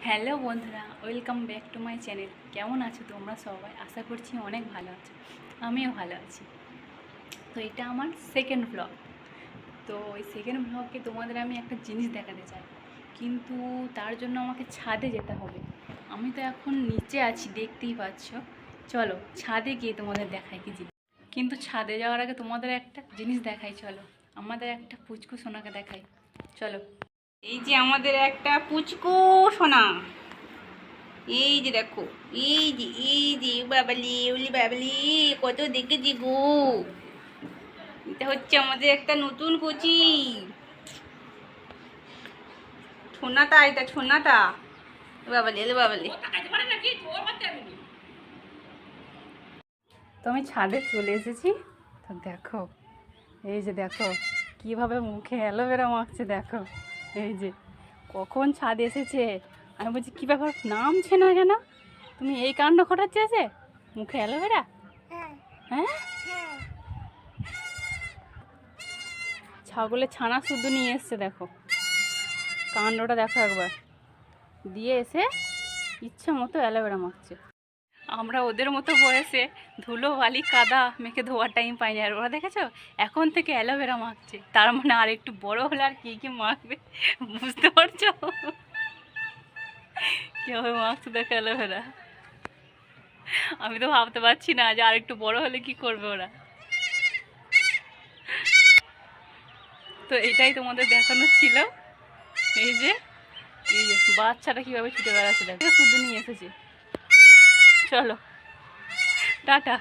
Hello বন্ধুরা, welcome back to my channel. কেমন আছো তোমরা সবাই? আশা করছি অনেক ভালো আছো, আমিও ভালো আছি। তো এটা আমার সেকেন্ড ব্লগ। তো ওই সেকেন্ড ব্লগে তোমাদের আমি একটা জিনিস দেখাতে চাই, কিন্তু তার জন্য আমাকে ছাদে যেতে হবে। আমি তো এখন নিচে আছি, দেখতেই পাচ্ছ। চলো ছাদে গিয়ে তোমাদের দেখাই কি জিনিস। কিন্তু ছাদে যাওয়ার আগে তোমাদের একটা জিনিস দেখাই, চলো আমাদের একটা পুচকু সোনাকে দেখাই, চলো। এই যে আমাদের একটা পুচকু সোনা, এই যে দেখো, এই যে বাবালি উলি বাবালি, কত দেখেছি গো। এটা হচ্ছে আমাদের একটা নতুন কচি ছোনাটা, এটা ছোনাটা। বাবালি এলে বাবালি। তো আমি ছাদে চলে এসেছি। তো দেখো, এই যে দেখো কিভাবে মুখে অ্যালোভেরা মাখছে, দেখো এই যে কখন ছাদ এসেছে। আমি বলছি কী ব্যাপার, নামছে না কেন? তুমি এই কাণ্ড ঘটাচ্ছে এসে মুখে অ্যালোভেরা? হ্যাঁ, ছাগলের ছানা শুদ্ধ নিয়ে এসছে, দেখো কাণ্ডটা দেখো একবার। দিয়ে এসে ইচ্ছা মতো অ্যালোভেরা মাখছে। আমরা ওদের মতো বয়সে ধুলো বালি কাদা মেখে ধোয়ার টাইম পাইনি, আর ওরা দেখেছো এখন থেকে অ্যালোভেরা মাখছে। তার মানে আর একটু বড় হলে আর কী কী মাখবে বুঝতে পারছো? কীভাবে মাখছে দেখো অ্যালোভেরা। আমি তো ভাবতে পারছি না যে আর একটু বড় হলে কি করবে ওরা। তো এটাই তোমাদের দেখানোর ছিল। এই যে বাচ্চাটা কীভাবে ছুটে বেড়াচ্ছে দেখো, শুধু নিয়ে এসেছি। চলো টাটা।